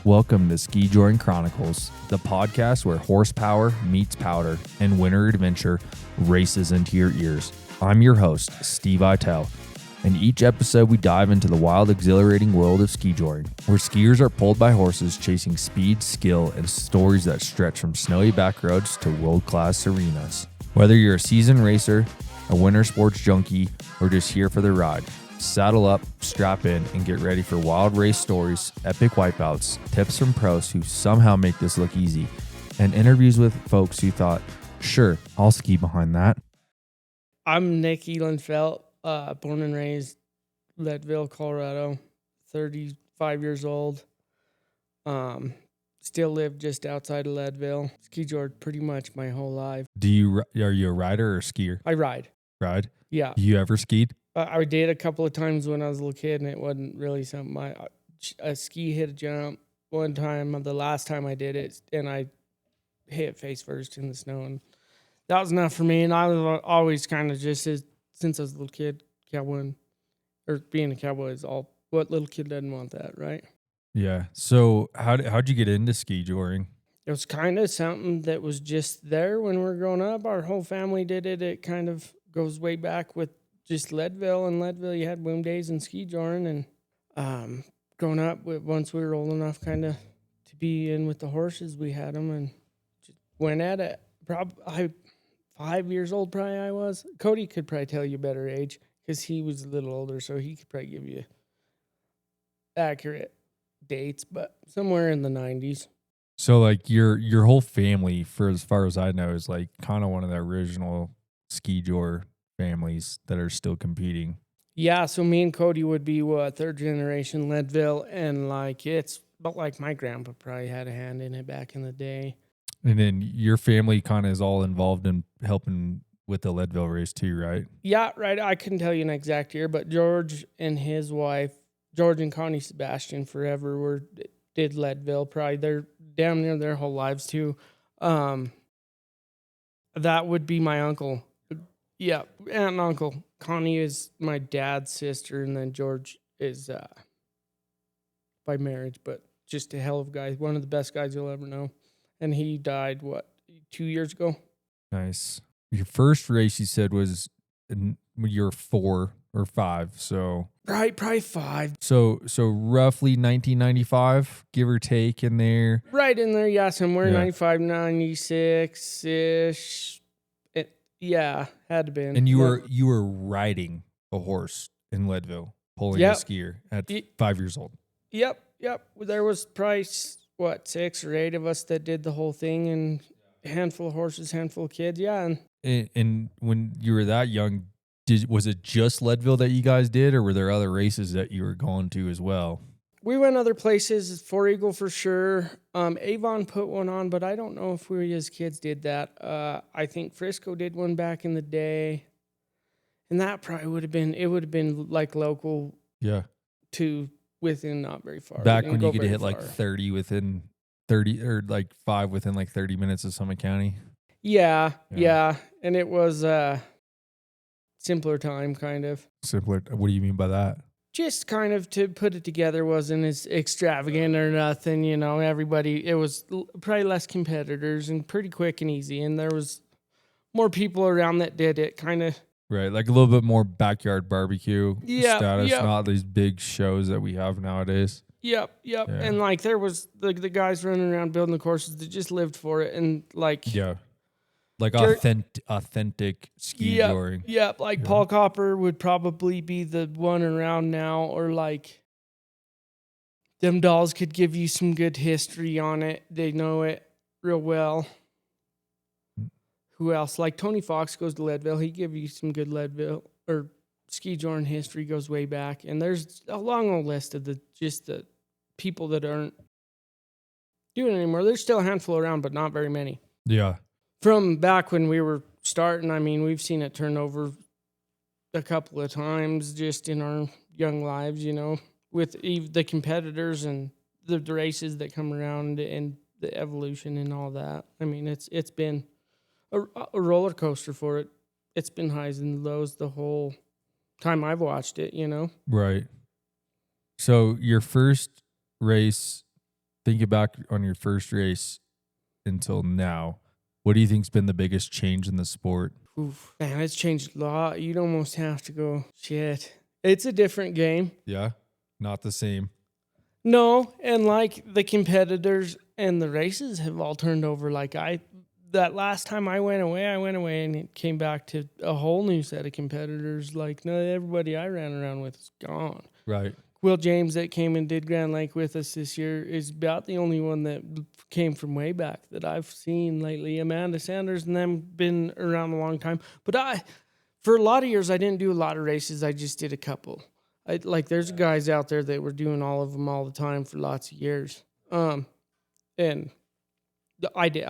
Welcome to Skijor Chronicles, the podcast where horsepower meets powder and winter adventure races into your ears. I'm your host, Steve Itel, and each episode we dive into the wild, exhilarating world of skijoring, where skiers are pulled by horses chasing speed, skill, and stories that stretch from snowy back roads to world-class arenas. Whether you're a seasoned racer, a winter sports junkie, or just here for the ride, saddle up, strap in, and get ready for wild race stories, epic wipeouts, tips from pros who somehow make this look easy, and interviews with folks who thought, sure, I'll ski behind that. I'm Nick Ehlenfeldt, born and raised Leadville, Colorado, 35 years old. Still live just outside of Leadville. Skijor pretty much my whole life. Are you a rider or a skier? I ride. Ride? Yeah. You ever skied? I did a couple of times when I was a little kid, and it wasn't really something. A ski hit a jump one time, the last time I did it, and I hit face first in the snow, and that was enough for me. And I was always kind of just, since I was a little kid, cowboying, or being a cowboy is all, what little kid doesn't want that, right? Yeah. So how'd you get into skijoring? It was kind of something that was just there when we were growing up. Our whole family did it. It kind of goes way back with just Leadville. In Leadville, you had boom days and skijoring. And growing up, once we were old enough kind of to be in with the horses, we had them and just went at it. Probably 5 years old, probably I was. Cody could probably tell you a better age because he was a little older, so he could probably give you accurate dates, but somewhere in the 90s. So like your whole family, for as far as I know, is like kind of one of the original skijor families that are still competing. Yeah, so me and Cody would be third generation Leadville, and but like my grandpa probably had a hand in it back in the day. And then your family kind of is all involved in helping with the Leadville race too, right? Yeah, right. I couldn't tell you an exact year, but George and his wife, George and Connie Sebastian, forever did Leadville. Probably they're damn near their whole lives too. That would be my uncle. Yeah, aunt and uncle. Connie is my dad's sister, and then George is by marriage, but just a hell of a guy. One of the best guys you'll ever know. And he died, 2 years ago? Nice. Your first race, you said, was when you were 4 or 5, so... Right, probably 5. So roughly 1995, give or take in there? Right in there, yeah, somewhere 95, 96-ish. Yeah, had to be. And you were riding a horse in Leadville, pulling a skier at 5 years old. Yep. There was probably, 6 or 8 of us that did the whole thing, and a handful of horses, handful of kids, yeah. And when you were that young, was it just Leadville that you guys did, or were there other races that you were going to as well? We went other places, Four Eagle for sure. Avon put one on, but I don't know if we as kids did that. I think Frisco did one back in the day. And that probably would have been like local to within not very far. Back when you could hit like 30 within 30 or like 5 within like 30 minutes of Summit County. Yeah. And it was simpler time kind of. Simpler. What do you mean by that? Just kind of to put it together wasn't as extravagant or nothing, everybody, it was probably less competitors and pretty quick and easy. And there was more people around that did it kind of. Right. Like a little bit more backyard barbecue status, yep. Not these big shows that we have nowadays. Yep. Yeah. And like there was the guys running around building the courses that just lived for it. And like, like authentic skijoring. Yep. Like Paul Copper would probably be the one around now, or like them dolls could give you some good history on it. They know it real well. Who else? Like Tony Fox goes to Leadville. He give you some good Leadville or skijoring history, goes way back. And there's a long old list of the people that aren't doing it anymore. There's still a handful around, but not very many. Yeah. From back when we were starting, I mean, we've seen it turn over a couple of times just in our young lives, with the competitors and the races that come around and the evolution and all that. I mean, it's been a roller coaster for it. It's been highs and lows the whole time I've watched it, Right. So your first race, thinking back on your first race until now, what do you think's been the biggest change in the sport? Oof, man, it's changed a lot. You'd almost have to go, shit. It's a different game. Yeah, not the same. No, and like the competitors and the races have all turned over. That last time I went away and it came back to a whole new set of competitors. Like, no, everybody I ran around with is gone. Right. Will James that came and did Grand Lake with us this year is about the only one that came from way back that I've seen lately. Amanda Sanders and them been around a long time. But for a lot of years, I didn't do a lot of races. I just did a couple. There's guys out there that were doing all of them all the time for lots of years. And I did.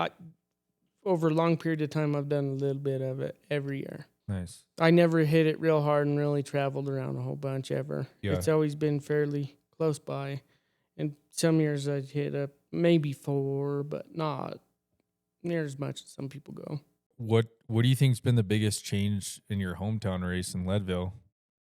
Over a long period of time, I've done a little bit of it every year. Nice. I never hit it real hard and really traveled around a whole bunch ever. Yeah. It's always been fairly close by. And some years I'd hit up maybe 4, but not near as much as some people go. What do you think's been the biggest change in your hometown race in Leadville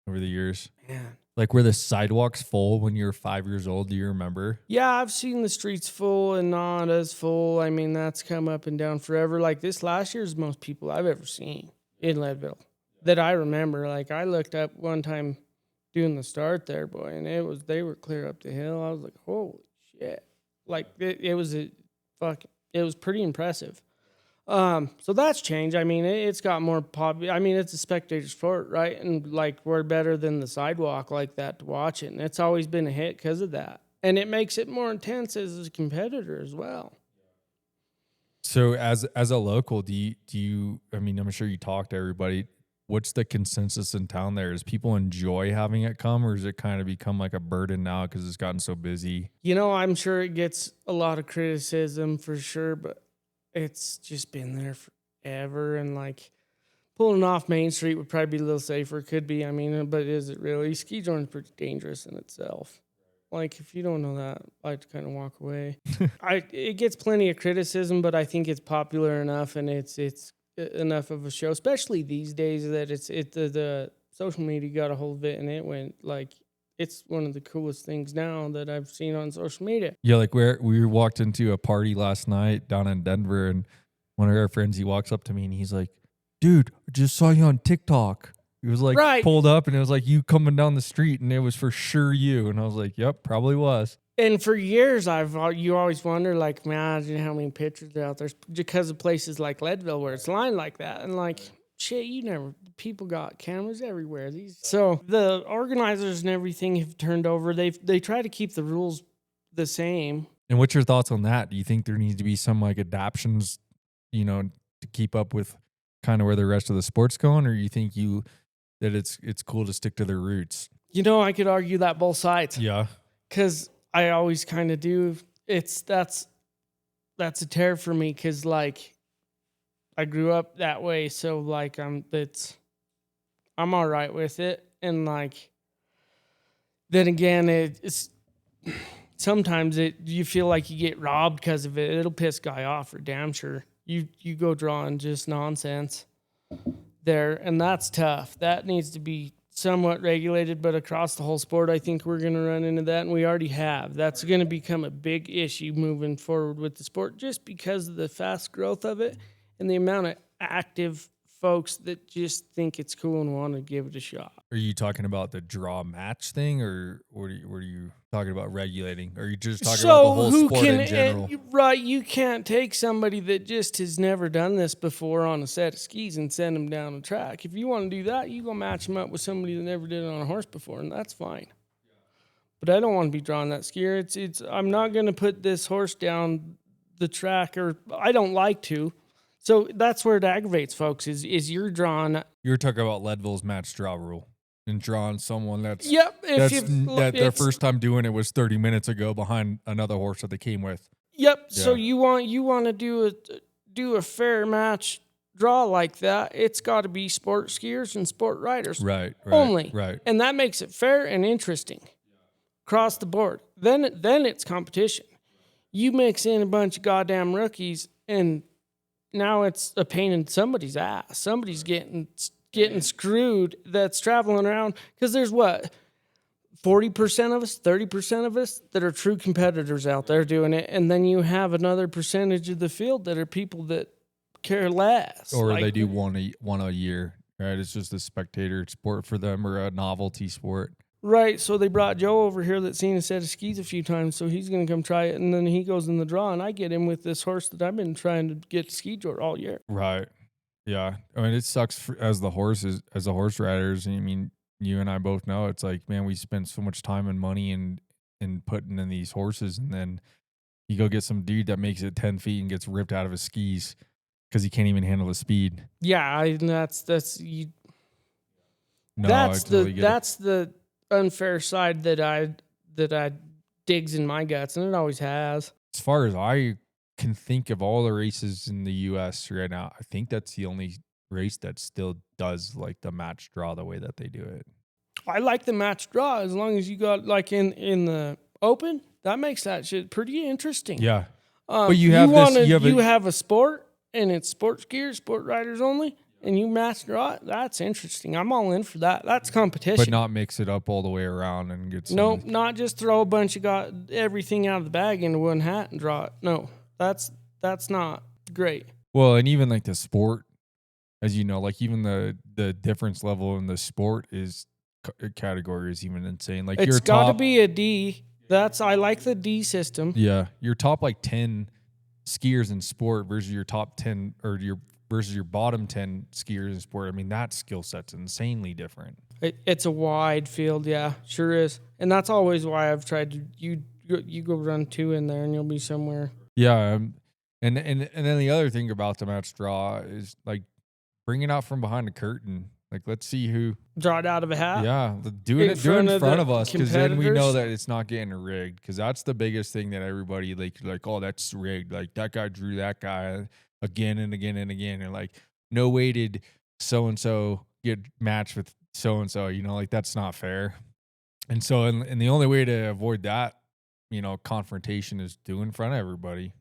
over the years? Man. Like, were the sidewalks full when you were 5 years old? Do you remember? Yeah, I've seen the streets full and not as full. I mean, that's come up and down forever. Like this last year's most people I've ever seen in Leadville that I remember. Like I looked up one time doing the start there, boy, and they were clear up the hill. I was like, holy shit. Like it was pretty impressive. So that's changed. I mean, it's got more popular. I mean, it's a spectator sport, right? And like we're better than the sidewalk like that to watch it. And it's always been a hit because of that. And it makes it more intense as a competitor as well. So as a local, do you, I mean, I'm sure you talk to everybody. What's the consensus in town there? Does people enjoy having it come, or does it kind of become like a burden now because it's gotten so busy? I'm sure it gets a lot of criticism for sure, but it's just been there forever. And like pulling off Main Street would probably be a little safer. Could be, I mean, but is it really? Skijor's pretty dangerous in itself. Like, if you don't know that, I'd kind of walk away. It gets plenty of criticism, but I think it's popular enough and it's enough of a show, especially these days that the social media got a hold of it and it went like, it's one of the coolest things now that I've seen on social media. Yeah, like we walked into a party last night down in Denver, and one of our friends, he walks up to me and he's like, dude, I just saw you on TikTok. He was like pulled up and it was like you coming down the street and it was for sure you. And I was like, yep, probably was. And for years, you always wonder, like, imagine how many pictures are out there because of places like Leadville where it's lined like that. And like, shit, people got cameras everywhere. So the organizers and everything have turned over. They try to keep the rules the same. And what's your thoughts on that? Do you think there needs to be some like adaptions, to keep up with kind of where the rest of the sport's going, or you think that it's cool to stick to their roots? I could argue that both sides. Yeah. Because I always kind of do. That's a tear for me because like I grew up that way, so like I'm all right with it. And like then again, it's sometimes you feel like you get robbed because of it. It'll piss a guy off for damn sure. You go drawing just nonsense there, and that's tough. That needs to be somewhat regulated, but across the whole sport, I think we're going to run into that, and we already have. That's going to become a big issue moving forward with the sport just because of the fast growth of it and the amount of active folks that just think it's cool and want to give it a shot. Are you talking about the draw match thing, or what are you talking about regulating? Or are you just talking about the whole sport in general? Right, you can't take somebody that just has never done this before on a set of skis and send them down a track. If you want to do that, you go match them up with somebody that never did it on a horse before, and that's fine. But I don't want to be drawing that skier. I'm not going to put this horse down the track, or I don't like to. So that's where it aggravates folks is you're drawing. You're talking about Leadville's match draw rule and drawing someone that their first time doing it was 30 minutes ago behind another horse that they came with. Yep. Yeah. So you want to do a fair match draw like that. It's got to be sport skiers and sport riders. Right. Only. Right. And that makes it fair and interesting across the board. Then it's competition. You mix in a bunch of goddamn rookies and now it's a pain in somebody's ass. Somebody's getting getting screwed that's traveling around. Because there's what, 40% of us, 30% of us that are true competitors out there doing it. And then you have another percentage of the field that are people that care less. Or they do one a year, right? It's just a spectator sport for them or a novelty sport. Right, so they brought Joe over here that's seen a set of skis a few times, so he's going to come try it, and then he goes in the draw, and I get him with this horse that I've been trying to get Skijor all year. Right. Yeah. I mean, it sucks as the horse riders. I mean, you and I both know it's like, man, we spend so much time and money in putting in these horses, and then you go get some dude that makes it 10 feet and gets ripped out of his skis because he can't even handle the speed. Yeah, that's the unfair side that I digs in my guts, and it always has. As far as I can think of all the races in the U.S. right now, I think that's the only race that still does like the match draw the way that they do it. I like the match draw as long as you got like in the open. That makes that shit pretty interesting. Yeah, but you have a sport and it's sports gear, sport riders only. And you match draw it, that's interesting. I'm all in for that. That's competition. But not mix it up all the way around and get some. Nope, not just throw a bunch of everything out of the bag into one hat and draw it. No, that's not great. Well, and even like the sport, as you know, like even the difference level in the sport is category is even insane. Like it's got to be a D. I like the D system. Yeah, your top like 10 skiers in sport versus your top 10 or versus your bottom 10 skiers in sport. I mean, that skill set's insanely different. It's a wide field, yeah, sure is. And that's always why I've tried to, you go run 2 in there and you'll be somewhere. Yeah, and then the other thing about the match draw is like bring it out from behind the curtain. Like, let's see who draw it out of a hat. Yeah, do it in front of us, because then we know that it's not getting rigged. Because that's the biggest thing that everybody like, oh, that's rigged. Like that guy drew that guy again and again and again, and like, no way did so and so get matched with so and so. You know, like that's not fair. And so, and the only way to avoid that, you know, confrontation is do in front of everybody.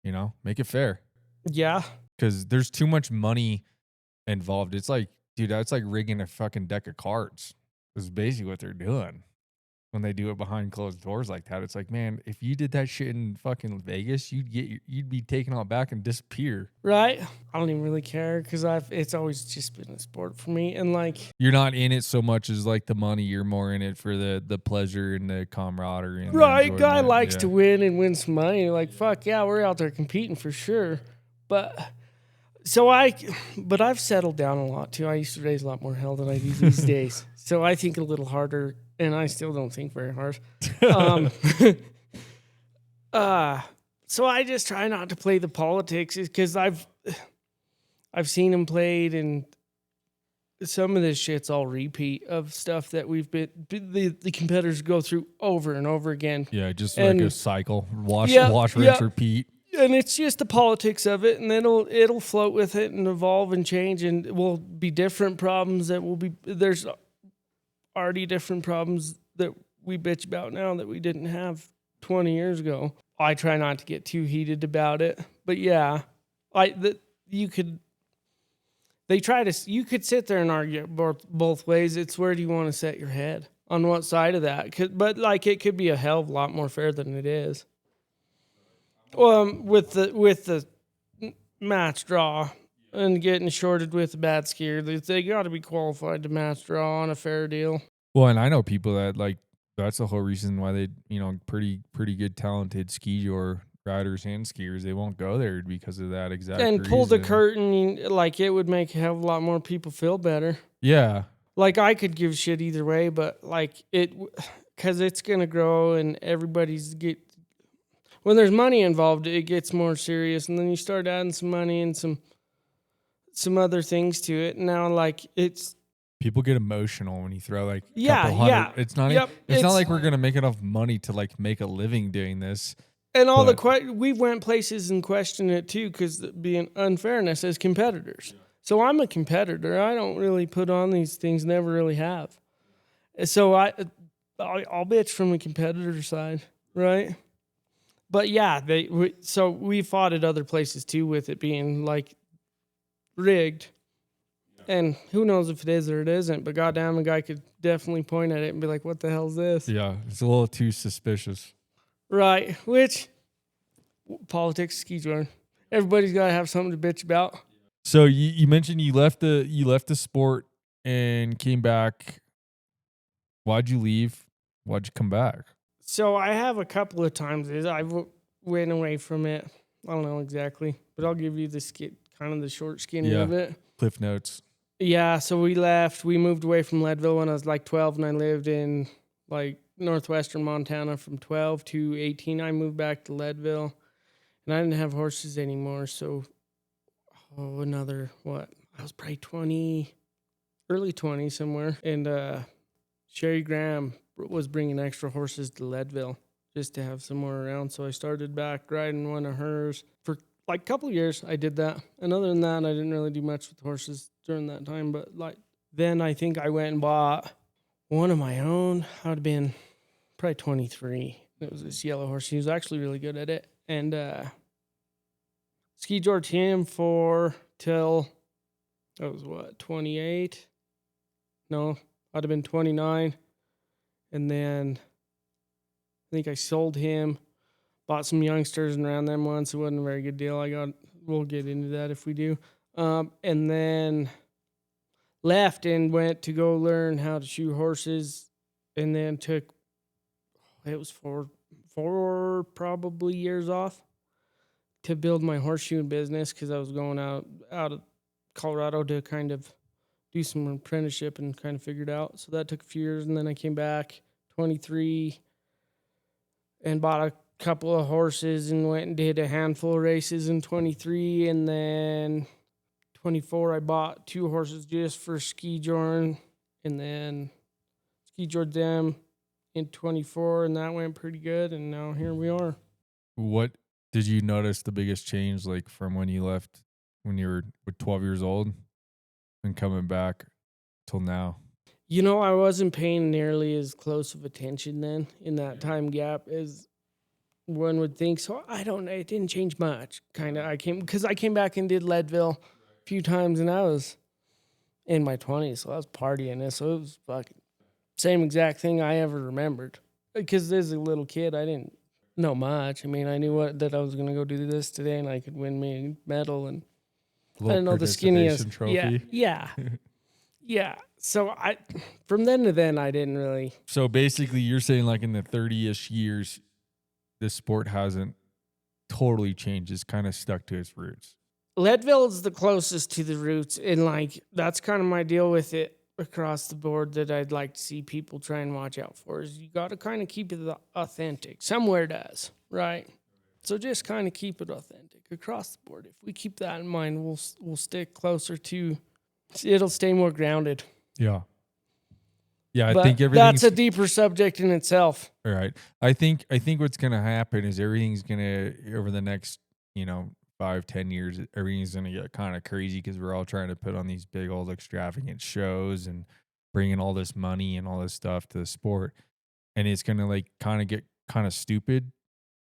You know, make it fair. Yeah, because there's too much money involved. It's like, dude, that's like rigging a fucking deck of cards. Is basically what they're doing when they do it behind closed doors like that. It's like, man, if you did that shit in fucking Vegas, you'd be taken out back and disappear. Right? I don't even really care because it's always just been a sport for me, and like you're not in it so much as like the money. You're more in it for the pleasure and the camaraderie. And right, guy likes to win and win some money. Like fuck yeah, we're out there competing for sure. But I've settled down a lot too. I used to raise a lot more hell than I do these days. So I think a little harder, and I still don't think very hard. So I just try not to play the politics, because I've seen them played, and some of this shit's all repeat of stuff that we've been the competitors go through over and over again. Yeah, just like a cycle. Wash, rinse, repeat. And it's just the politics of it, and it'll float with it and evolve and change, and it will be different problems there's already different problems that we bitch about now that we didn't have 20 years ago. I try not to get too heated about it, but yeah, you could sit there and argue both ways. It's where do you want to set your head on what side of that? But like it could be a hell of a lot more fair than it is. With the match draw and getting shorted with a bad skier, they got to be qualified to match draw on a fair deal. Well, and I know people that like that's the whole reason why they, you know, pretty good talented skijor riders and skiers, they won't go there because of that exact reason. Pull the curtain, like it would make a hell of a lot more people feel better. Yeah. Like I could give shit either way, but like because it's gonna grow and when there's money involved, it gets more serious, and then you start adding some money and some other things to it. Now, like people get emotional when you throw like couple hundred. Yeah. It's not like we're gonna make enough money to like make a living doing this. And we went places and questioned it too, because being unfairness as competitors. So I'm a competitor. I don't really put on these things. Never really have. So I'll bitch from the competitor side, right? But yeah, we fought at other places too with it being like rigged. And who knows if it is or it isn't, but goddamn, a guy could definitely point at it and be like, what the hell's this? Yeah, it's a little too suspicious. Right. Which, politics, Skijor. Everybody's got to have something to bitch about. So you mentioned you left the sport and came back. Why'd you leave? Why'd you come back? So I have a couple of times went away from it. I don't know exactly, but I'll give you kind of the short skinny of it. Cliff notes. Yeah, so we left. We moved away from Leadville when I was like 12, and I lived in like northwestern Montana from 12 to 18. I moved back to Leadville, and I didn't have horses anymore. So, I was probably 20, early 20 somewhere. And Sherry Graham was bringing extra horses to Leadville just to have some more around. So I started back riding one of hers for like a couple of years. I did that. And other than that, I didn't really do much with horses during that time. But like then I think I went and bought one of my own. I would have been probably 23. It was this yellow horse. He was actually really good at it. And Skijor him till I was 28? No, I'd have been 29. And then I think I sold him, bought some youngsters and ran them once. It wasn't a very good deal. We'll get into that if we do. And then left and went to go learn how to shoe horses, and then it was four probably years off to build my horseshoeing business because I was going out of Colorado to kind of do some apprenticeship and kind of figure it out. So that took a few years, and then I came back 23 and bought a couple of horses and went and did a handful of races in 23, and then 24 I bought 2 horses just for Skijor, and then Skijor them in 24, and that went pretty good, and now here we are. What did you notice the biggest change like from when you left when you were 12 years old and coming back till now? I wasn't paying nearly as close of attention then in that time gap as one would think. So I don't know. It didn't change much. Kind of. I came back and did Leadville a few times, and I was in my 20s, so I was partying. So it was fucking same exact thing I ever remembered. Because as a little kid, I didn't know much. I mean, I knew that I was going to go do this today, and I could win me a medal, and I didn't know the skinniest trophy. Yeah. Yeah. So from then to then, I didn't really. So basically, you're saying like in the 30-ish years, this sport hasn't totally changed. It's kind of stuck to its roots. Leadville is the closest to the roots, and like that's kind of my deal with it across the board that I'd like to see people try and watch out for is you got to kind of keep it authentic. Somewhere does, right? So just kind of keep it authentic across the board. If we keep that in mind, we'll stick closer to. It'll stay more grounded. Yeah. Yeah, I think that's a deeper subject in itself. All right. I think what's going to happen is everything's going to, over the next, 5-10 years, everything's going to get kind of crazy because we're all trying to put on these big old extravagant shows and bringing all this money and all this stuff to the sport. And it's going to like kind of get kind of stupid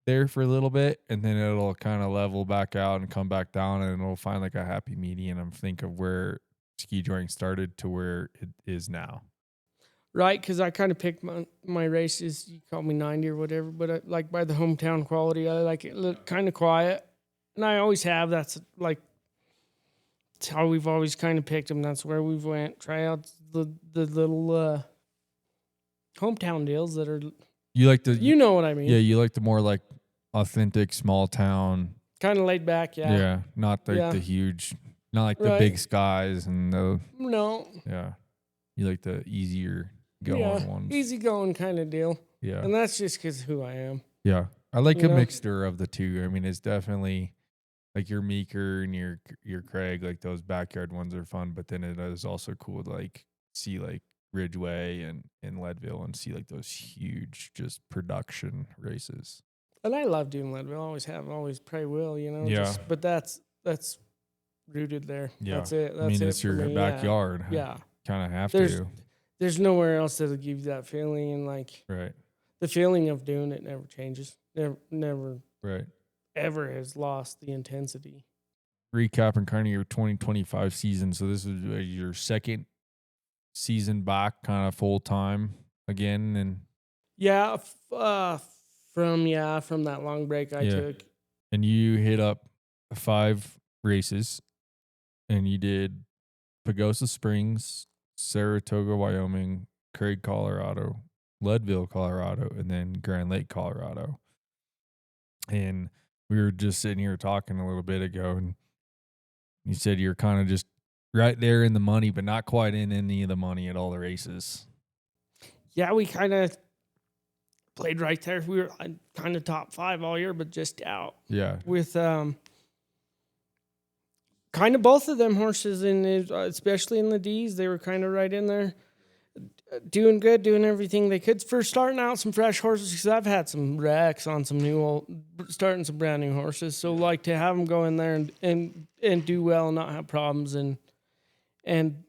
there for a little bit, and then it'll kind of level back out and come back down, and it'll find like a happy medium and think of where skijoring started to where it is now. Right, because I kind of picked my races. You call me 90 or whatever, but I like by the hometown quality. I like it kind of quiet, and I always have. That's like it's how we've always kind of picked them. That's where we've went. Try out the little hometown deals that are. You like the. You know what I mean? Yeah, you like the more like authentic small town. Kind of laid back, yeah. Yeah, not like the huge, not like the big skies and the. No. Yeah, you like the easier going ones. Easy going kind of deal. Yeah, and that's just because who I am. Yeah, I like a mixture of the two. I mean, it's definitely like your Meeker and your Craig. Like those backyard ones are fun, but then it is also cool to like see like Ridgeway and Leadville and see like those huge just production races. And I love doing Leadville. Always have, always pray will. Yeah. But that's rooted there. Yeah. That's it. I mean, it's your backyard. Yeah. Kind of have to. There's nowhere else that'll give you that feeling, and like the feeling of doing it never changes. Never right. ever has lost the intensity. recapping kind of your 2025 season. So this is your second season back, kind of full time again, and Yeah, from that long break I took. And you hit up 5 races, and you did Pagosa Springs, Saratoga, Wyoming, Craig, Colorado, Leadville, Colorado, and then Grand Lake, Colorado. And we were just sitting here talking a little bit ago, and you said you're kind of just right there in the money, but not quite in any of the money at all the races. Yeah, we kind of played right there. We were kind of top 5 all year, but just out. Yeah. With kind of both of them horses, especially in the D's, they were kind of right in there. Doing good, doing everything they could for starting out some fresh horses, because I've had some wrecks on some starting some brand new horses. So like to have them go in there and do well and not have problems and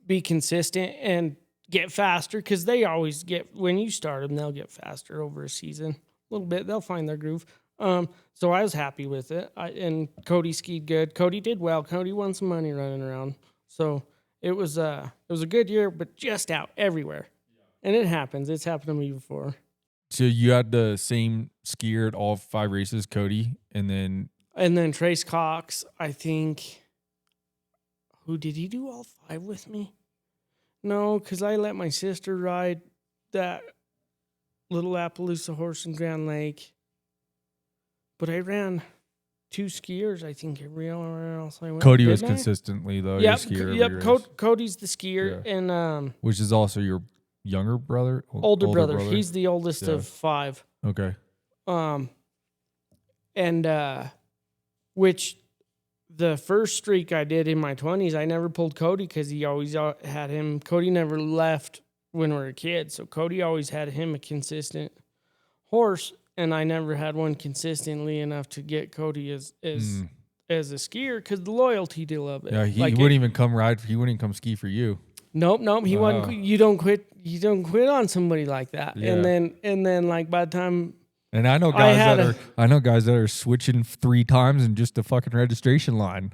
be consistent and get faster, because they always get, when you start them, they'll get faster over a season a little bit. They'll find their groove. So I was happy with it. And Cody skied good. Cody did well. Cody won some money running around. So it was a good year, but just out everywhere. And it happens. It's happened to me before. So you had the same skier at all 5 races, Cody, and then Trace Cox, I think. Who did he do all 5 with me? No, because I let my sister ride that little Appaloosa horse in Grand Lake. But I ran 2 skiers, I think, everywhere else I went. Cody was consistently, though, your skier. Yep, Cody's the skier. Yeah. And which is also your younger brother? Older brother. He's the oldest of 5. Okay. Which the first streak I did in my 20s, I never pulled Cody because he always had him. Cody never left when we were kids, so Cody always had him a consistent horse, and I never had one consistently enough to get Cody as a skier because the loyalty deal of it. Yeah, he wouldn't even come ride. He wouldn't even come ski for you. Nope. He wasn't. You don't quit on somebody like that. Yeah. And then like by the time. And I know guys that are switching 3 times in just a fucking registration line.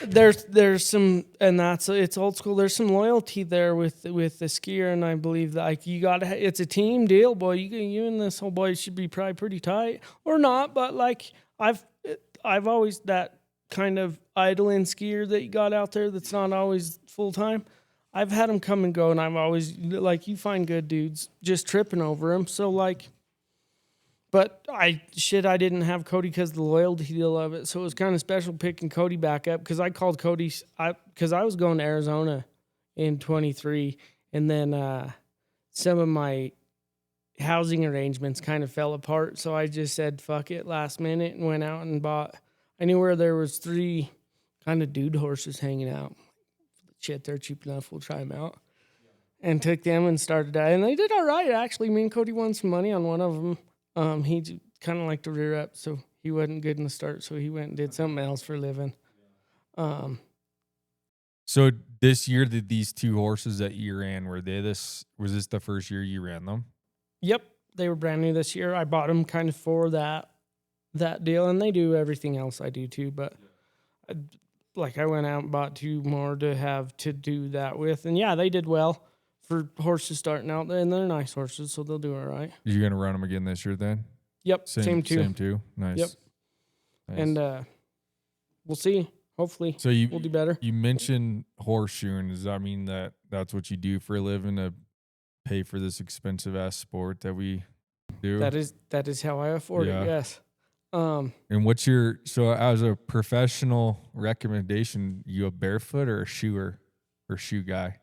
There's some, and it's old school. There's some loyalty there with the skier, and I believe that like you gotta. It's a team deal, boy. You and this whole boy should be probably pretty tight, or not. But like I've always that kind of idling skier that you got out there that's not always full time. I've had them come and go, and I've always, like, you find good dudes just tripping over them. So, like, but I didn't have Cody because of the loyalty deal of it. So it was kind of special picking Cody back up because I called Cody, because I was going to Arizona in 23, and then some of my housing arrangements kind of fell apart. So I just said, fuck it, last minute, and went out and bought, I knew where there was 3 kind of dude horses hanging out. Shit, they're cheap enough. We'll try them out. And took them and started that. And they did all right, actually. Me and Cody won some money on one of them. He kind of liked to rear up, so he wasn't good in the start, so he went and did something else for a living. So this year, did these 2 horses that you ran, was this the first year you ran them? Yep. They were brand new this year. I bought them kind of for that deal, and they do everything else I do too, but I went out and bought 2 more to have to do that with. And, yeah, they did well for horses starting out there, and they're nice horses, so they'll do all right. You're going to run them again this year then? Yep, same 2. Same 2? Nice. Yep. Nice. And we'll see. Hopefully we'll do better. You mentioned horseshoeing. Does that mean that's what you do for a living to pay for this expensive-ass sport that we do? That is how I afford it, yes. And what's so as a professional recommendation, you a barefoot or a shoer or shoe guy?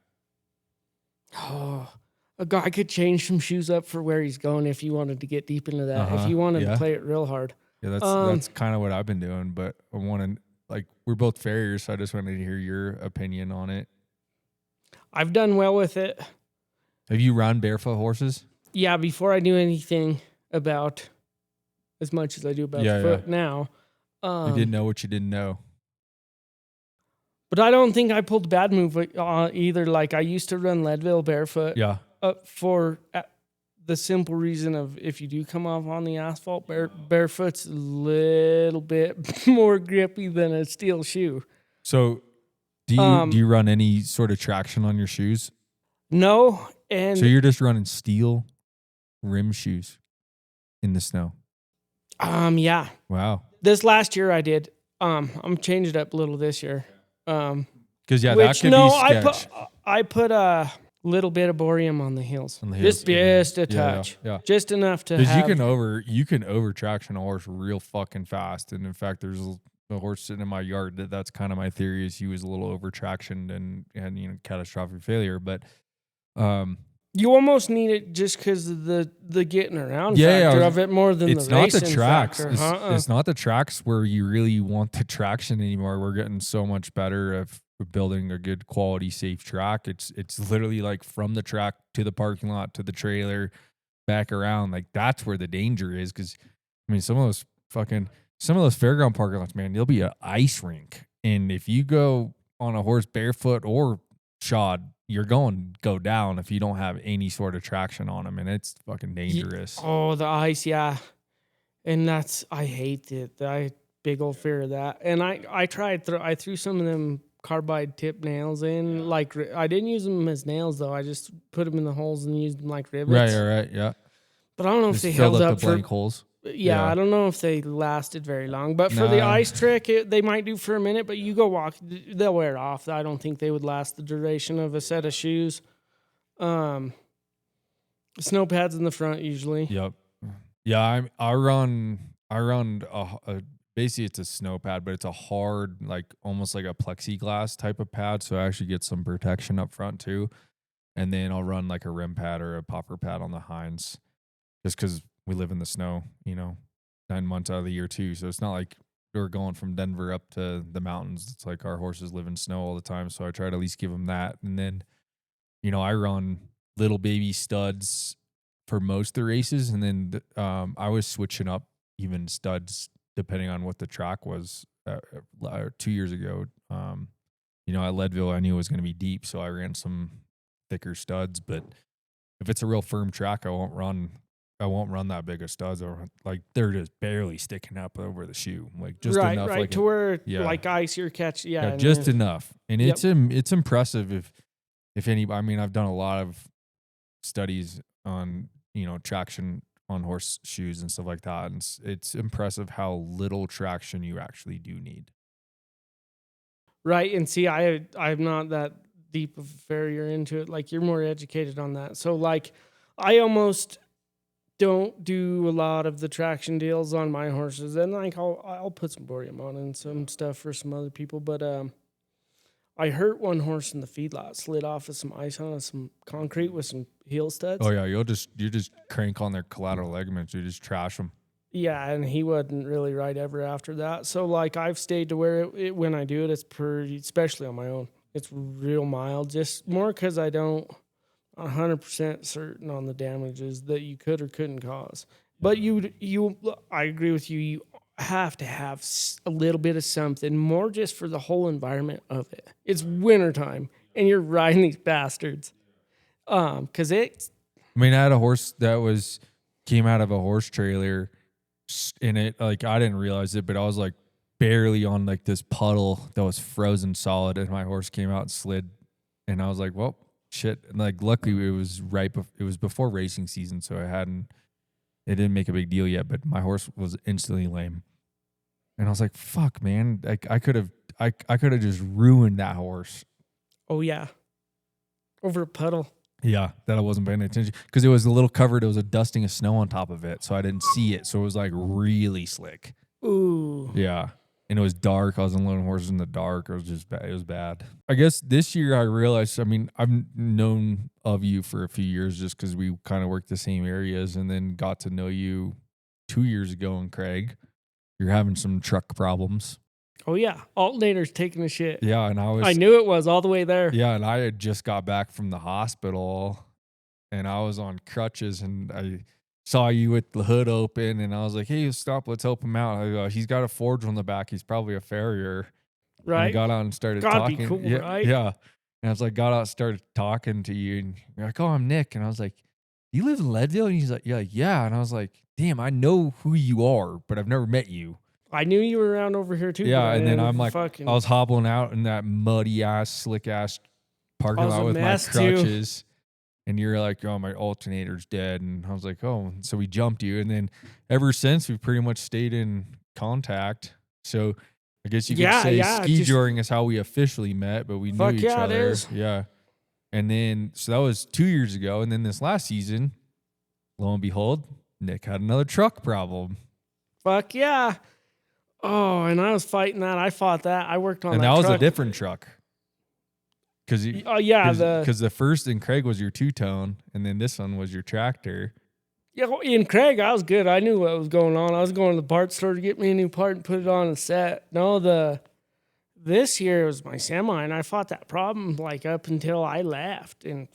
Oh, a guy could change some shoes up for where he's going if you wanted to get deep into that. If you wanted to play it real hard. Yeah, that's kind of what I've been doing, but I want to, we're both farriers, so I just wanted to hear your opinion on it. I've done well with it. Have you run barefoot horses? Yeah, before I knew anything about as much as I do about foot now. You didn't know what you didn't know. But I don't think I pulled a bad move either. Like, I used to run Leadville barefoot. Yeah. the simple reason of if you do come off on the asphalt, barefoot's a little bit more grippy than a steel shoe. So do you run any sort of traction on your shoes? No, and so you're just running steel rim shoes in the snow? Yeah. Wow. This last year I did. I'm changing it up a little this year. Because that could be sketch. I put a little bit of boreum on the heels. Just a touch. Yeah. Just enough to because have. you can over traction a horse real fucking fast. And in fact, there's a horse sitting in my yard that's kind of my theory is he was a little over tractioned and catastrophic failure. But you almost need it just because of the getting around factor of it more than the racing factor. It's not the tracks. It's not the tracks where you really want the traction anymore. We're getting so much better at building a good quality, safe track. It's literally like from the track to the parking lot to the trailer, back around. Like that's where the danger is. Because I mean, some of those fairground parking lots, man, there'll be an ice rink, and if you go on a horse barefoot or shod, you're going to go down if you don't have any sort of traction on them, and it's fucking dangerous. Oh, the ice, yeah. And I hate it. I big old fear of that. And I threw some of them carbide tip nails in. Like, I didn't use them as nails, though. I just put them in the holes and used them like rivets. Right, yeah. But I don't know if they held up the blank holes. Yeah, I don't know if they lasted very long. But for the ice trick, they might do for a minute, but you go walk, they'll wear off. I don't think they would last the duration of a set of shoes. Snow pads in the front usually. Yep. Yeah, I run basically it's a snow pad, but it's a hard, like almost like a plexiglass type of pad. So I actually get some protection up front too. And then I'll run like a rim pad or a popper pad on the hinds just because we live in the snow, 9 months out of the year too. So it's not like we're going from Denver up to the mountains. It's like our horses live in snow all the time. So I try to at least give them that. And then, I run little baby studs for most of the races. And then I was switching up even studs depending on what the track was 2 years ago. At Leadville, I knew it was going to be deep. So I ran some thicker studs, but if it's a real firm track, I won't run that big of studs, or like they're just barely sticking up over the shoe, like just enough, like to where like ice or catch, just enough. And it's impressive if anybody. I mean, I've done a lot of studies on traction on horse shoes and stuff like that, and it's impressive how little traction you actually do need. Right, and see, I'm not that deep of a farrier into it. Like you're more educated on that, so like I almost don't do a lot of the traction deals on my horses, and like I'll put some boreum on and some stuff for some other people. But I hurt one horse in the feedlot, slid off of some ice on some concrete with some heel studs. Oh yeah, you just crank on their collateral ligaments, you just trash them. Yeah, and he wasn't really right ever after that. So like I've stayed to where when I do it, it's pretty, especially on my own, it's real mild. Just more because I don't 100% certain on the damages that you could or couldn't cause. But I agree with you. You have to have a little bit of something more just for the whole environment of it. It's wintertime and you're riding these bastards. Cause I had a horse that came out of a horse trailer and it, like, I didn't realize it, but I was like barely on like this puddle that was frozen solid, and my horse came out and slid, and I was like, well, shit. And like, luckily it was it was before racing season, so it didn't make a big deal yet, but my horse was instantly lame. And I was like, fuck, man, like I could have just ruined that horse. Oh yeah. Over a puddle. Yeah, that I wasn't paying attention because it was a little covered. It was a dusting of snow on top of it, so I didn't see it. So it was like really slick. Ooh. Yeah. And it was dark. I was unloading horses in the dark. It was just bad. It was bad. I guess this year I realized, I've known of you for a few years just because we kind of worked the same areas, and then got to know you 2 years ago in Craig. You're having some truck problems. Oh, yeah. Alternator's taking a shit. Yeah, and I knew it was all the way there. Yeah, and I had just got back from the hospital, and I was on crutches, and I saw you with the hood open, and I was like, hey, stop, let's help him out. I go, he's got a forge on the back. He's probably a farrier. Right. And I got out and started talking. Be cool, yeah, right? Yeah. And I was like, got out and started talking to you, and you're like, oh, I'm Nick. And I was like, you live in Leadville? And he's like, yeah. And I was like, damn, I know who you are, but I've never met you. I knew you were around over here too. Yeah, and then I'm like, I was hobbling out in that muddy ass, slick ass parking lot with my crutches. And you're like, oh, my alternator's dead. And I was like, oh, so we jumped you. And then ever since, we've pretty much stayed in contact. So I guess you could say ski-joring is how we officially met, but we knew each other. Yeah. And then, so that was 2 years ago. And then this last season, lo and behold, Nick had another truck problem. Fuck yeah. Oh, and I was fighting that. I fought that. I worked on that. And that was a different truck. Because the first in Craig was your two-tone, and then this one was your tractor. Yeah, in Craig, I was good. I knew what was going on. I was going to the parts store to get me a new part and put it on a set. No, this year was my semi, and I fought that problem like up until I left, and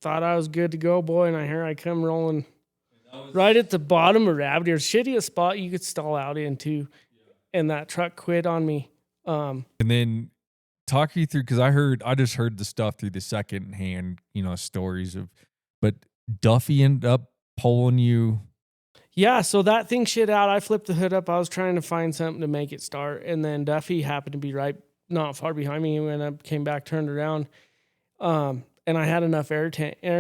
thought I was good to go, boy. And here I come rolling right at the bottom of Rabbit Ears, shittiest spot you could stall out into, and that truck quit on me. And then talk you through, because I just heard the stuff through the secondhand, stories of, but Duffy ended up pulling you. Yeah, so that thing shit out. I flipped the hood up. I was trying to find something to make it start, and then Duffy happened to be not far behind me. He went up, came back, turned around, and I had enough air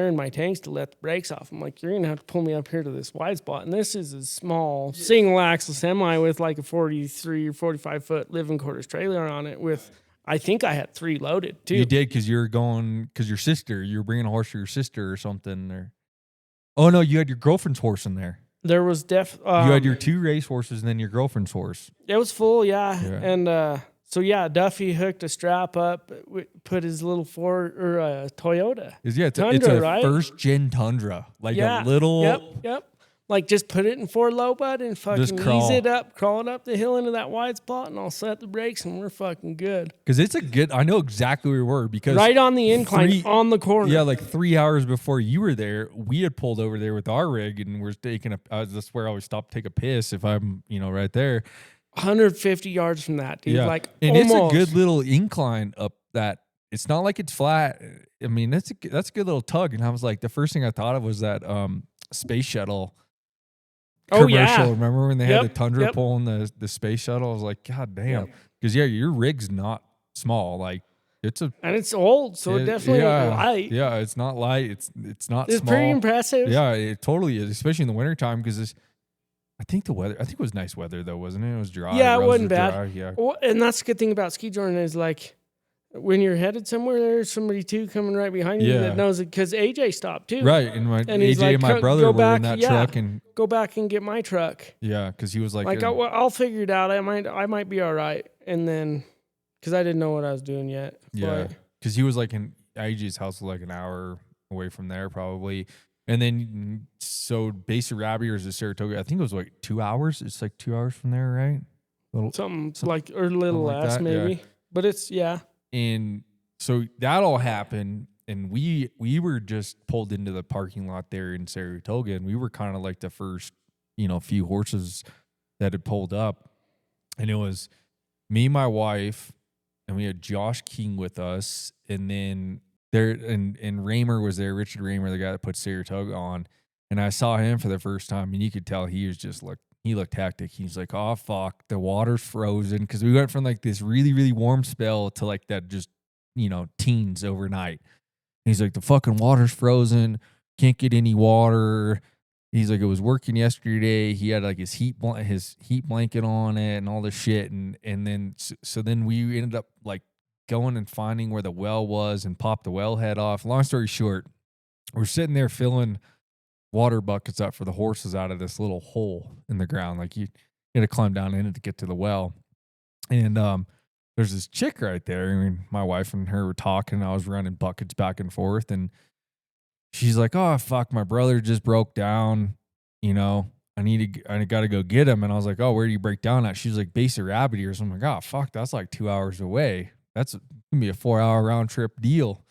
in my tanks to let the brakes off. I'm like, you're gonna have to pull me up here to this wide spot, and this is a small single axle semi with like a 43 or 45 foot living quarters trailer on it. With I think I had 3 loaded too. You did because you were bringing a horse for your sister or something. Or oh no, you had your girlfriend's horse in there. There was you had your 2 race horses and then your girlfriend's horse. It was full, yeah. And so Duffy hooked a strap up, put his little Ford or Toyota. Tundra, it's a right? First gen Tundra, like a little. Yep. Like just put it in 4 low bud and fucking ease it up, crawl it up the hill into that wide spot, and I'll set the brakes and we're fucking good. Because it's I know exactly where we were, because right on the incline, on the corner. Yeah, like 3 hours before you were there, we had pulled over there with our rig and we're taking that's where I always stop to take a piss if I'm, right there. 150 yards from that, dude. Yeah. Like, and almost. It's a good little incline up that. It's not like it's flat. I mean, that's a good little tug. And I was like, the first thing I thought of was that space shuttle commercial. Yeah. Remember when they had the Tundra pulling the space shuttle? I was like, God damn. Because your rig's not small. Like and it's old, so it definitely ain't light. Yeah, it's not light. It's not it's small. pretty impressive. Yeah, it totally is, especially in the wintertime, because I think it was nice weather though, wasn't it? It was dry. Yeah, it wasn't bad. Dry, yeah. Well, and that's the good thing about ski joring is like when you're headed somewhere, there's somebody too coming right behind you that knows it, because AJ stopped too. Right, and AJ like, and my brother were in that truck, and go back and get my truck. Yeah, because he was like, I'll figure it out. I might be all right, and then because I didn't know what I was doing yet. Yeah, because he was like in AJ's house, like an hour away from there probably. And then, so base of Rabbit Ears to Saratoga, I think it was like 2 hours. It's like 2 hours from there, right? Something like, or a little less, that, maybe. Yeah. But it's, And so that all happened, and we were just pulled into the parking lot there in Saratoga, and we were kind of like the first, few horses that had pulled up. And it was me, my wife, and we had Josh King with us, and then there and Raymer was there, Richard Raymer, the guy that put Saratoga on. And I saw him for the first time, and you could tell he was just he looked hectic. He's like, oh fuck, the water's frozen, because we went from like this really, really warm spell to like that just, teens overnight. And he's like, the fucking water's frozen, can't get any water. He's like, it was working yesterday. He had like his heat blanket on it and all this shit. And then so then we ended up like going and finding where the well was and popped the well head off. Long story short, we're sitting there filling water buckets up for the horses out of this little hole in the ground. Like you had to climb down in it to get to the well. And there's this chick right there. I mean, my wife and her were talking. I was running buckets back and forth, and she's like, oh fuck, my brother just broke down. I got to go get him. And I was like, oh, where do you break down at? She's like, base of Rabbit Ears. I'm like, oh fuck, that's like 2 hours away. That's gonna be a 4-hour round trip deal.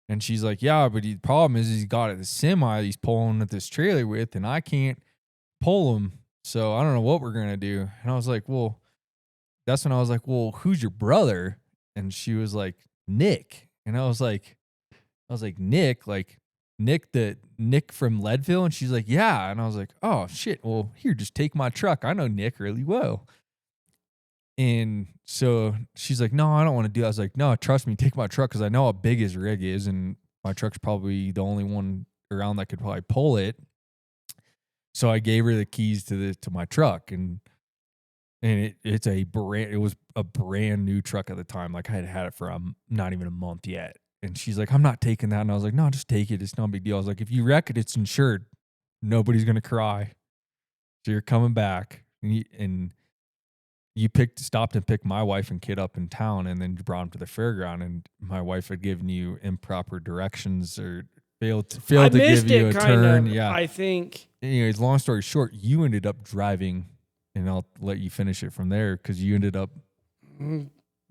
And she's like, yeah, but the problem is he's got the semi he's pulling at this trailer with, and I can't pull him. So I don't know what we're going to do. And I was like, well, that's when I was like, well, who's your brother? And she was like, Nick. And I was like, Nick, like, Nick from Leadville? And she's like, yeah. And I was like, oh shit. Well, here, just take my truck. I know Nick really well. And so she's like, no, I don't want to do that. I was like, no, trust me, take my truck because I know how big his rig is, and my truck's probably the only one around that could probably pull it. So I gave her the keys to my truck, and it was a brand new truck at the time. Like I had it for not even a month yet. And she's like, I'm not taking that. And I was like, no, just take it. It's no big deal. I was like, if you wreck it, it's insured. Nobody's gonna cry. So you're coming back, and you stopped and picked my wife and kid up in town, and then you brought them to the fairground, and my wife had given you improper directions or failed to give you a turn. Yeah. I think. Anyways, long story short, you ended up driving, and I'll let you finish it from there because you ended up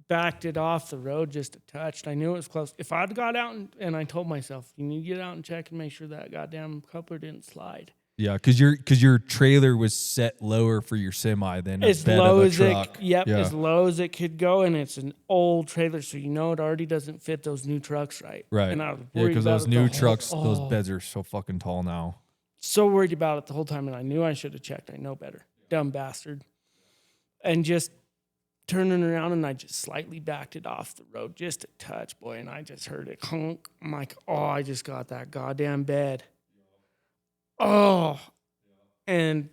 backed it off the road just a touch. I knew it was close. If I'd got out and I told myself, you need to get out and check and make sure that goddamn coupler didn't slide. Yeah, because your trailer was set lower for your semi than as bed low of a as truck. as low as it could go, and it's an old trailer, so it already doesn't fit those new trucks right. Right. And I was worried because those new trucks, those beds are so fucking tall now. So worried about it the whole time, and I knew I should have checked. I know better, dumb bastard. And just turning around, and I just slightly backed it off the road, just a touch, boy, and I just heard it honk. I'm like, oh, I just got that goddamn bed. Oh, and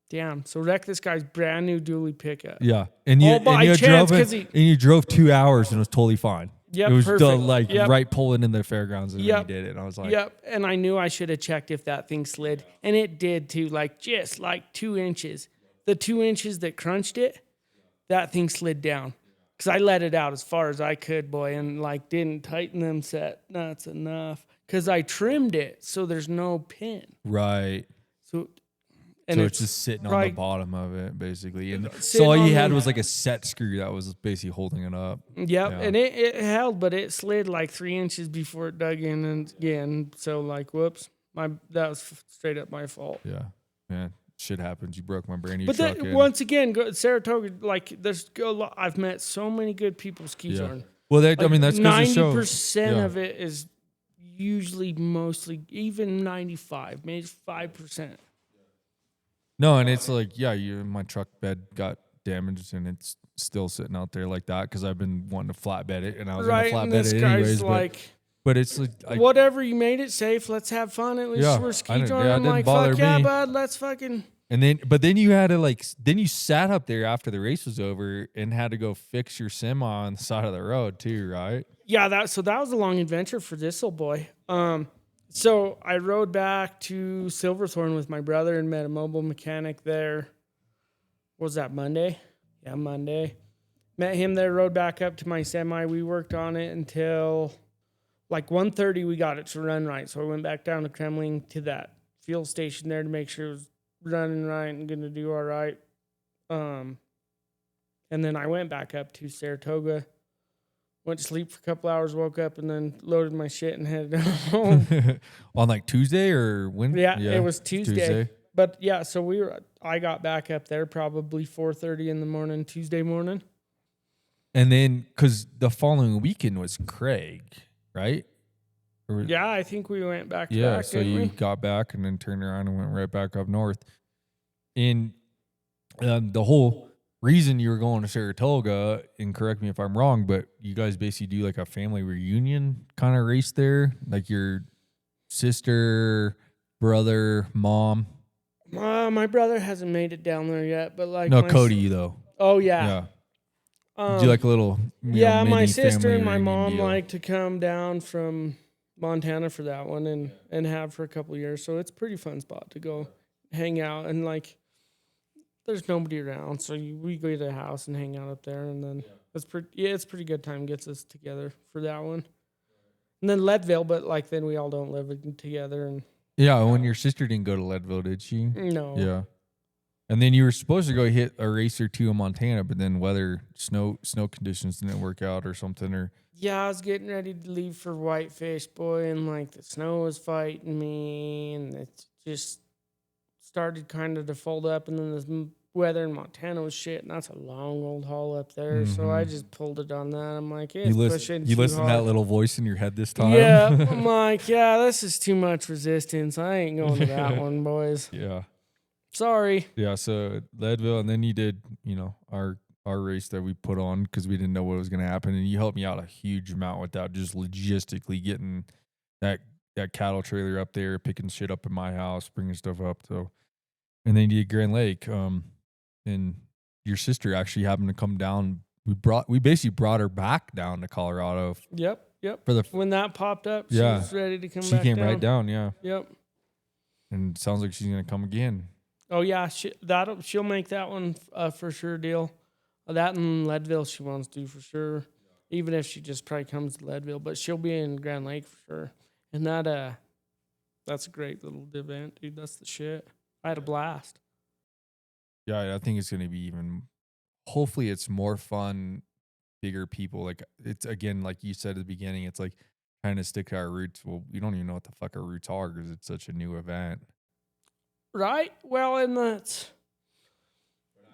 damn. So wrecked this guy's brand new dually pickup. Yeah, and you drove 2 hours and it was totally fine. Yep, it was perfect. Right pulling in the fairgrounds, and then you did it. And I was like, yep. And I knew I should have checked if that thing slid, and it did too. Just 2 inches. The 2 inches that crunched it, that thing slid down. Because I let it out as far as I could, boy, and didn't tighten them set nuts enough. Because I trimmed it so there's no pin. Right. So it's just sitting on the bottom of it, basically. And so all you had was a set screw that was basically holding it up. Yep. Yeah. And it held, but it slid 3 inches before it dug in and again. So whoops. That was straight up my fault. Yeah. Man. Shit happens. You broke my brand new truck. But once again, Saratoga, there's a lot. I've met so many good people Skijor. Yeah. Well, that's 90% of it is usually mostly even 95, maybe 5%. No, and it's my truck bed got damaged and it's still sitting out there like that because I've been wanting to flatbed it, and I was going to flatbed it anyways. But it's whatever, you made it safe. Let's have fun. At least we're Skijor. I'm fuck yeah, bud. Let's fucking. And then you had to then you sat up there after the race was over and had to go fix your semi on the side of the road too, right? Yeah, that was a long adventure for this old boy. So I rode back to Silverthorne with my brother and met a mobile mechanic there. What was that, Monday? Yeah, Monday. Met him there, rode back up to my semi. We worked on it until 1:30. We got it to run right. So I went back down to Kremling to that fuel station there to make sure it was running right and going to do all right. And then I went back up to Saratoga. Went to sleep for a couple hours, woke up, and then loaded my shit and headed home. On Tuesday or when? Yeah, it was Tuesday. But yeah, so I got back up there probably 4:30 in the morning, Tuesday morning. And then, because the following weekend was Craig, right? Yeah, I think we went back to back. Yeah, so you got back and then turned around and went right back up north. And the whole reason you were going to Saratoga, and correct me if I'm wrong, but you guys basically do a family reunion kind of race there, your sister, brother, mom. My brother hasn't made it down there yet, but Cody though. Oh yeah. Do a little my sister and my mom like to come down from Montana for that one and have for a couple of years, so it's a pretty fun spot to go hang out, and there's nobody around, so we go to the house and hang out up there, and then it's a pretty good time, gets us together for that one. And then Leadville, but then we all don't live together. And when your sister didn't go to Leadville, did she? No. Yeah. And then you were supposed to go hit a race or two in Montana, but then snow conditions didn't work out or something. Or yeah, I was getting ready to leave for Whitefish, boy, and the snow was fighting me, and it just started kind of to fold up, and then this weather in Montana was shit, and that's a long old haul up there. So I just pulled it on that. I'm like, it's pushing You too listen to hard. that little voice in your head this time? Yeah, I'm like, yeah, this is too much resistance. I ain't going to that one, boys. Yeah. Sorry. Yeah, so Leadville, and then you did, our race that we put on because we didn't know what was going to happen, and you helped me out a huge amount with that, just logistically getting that cattle trailer up there, picking shit up in my house, bringing stuff up. So, and then you did Grand Lake, and your sister actually happened to come down. We basically brought her back down to Colorado. Yep. For when that popped up, she Yeah. was ready to come back She came down. right down, yeah. Yep. And it sounds like she's going to come again. Oh, yeah. She'll make that one for sure deal. That and Leadville she wants to do for sure. Even if she just probably comes to Leadville. But she'll be in Grand Lake for sure. And that's a great little event, dude. That's the shit. I had a blast. Yeah, I think it's going to be even, hopefully it's more fun, bigger people. Like, it's, again, like you said at the beginning, it's like trying to stick to our roots. Well, we don't even know what the fuck our roots are because it's such a new event. Right? Well, and that's...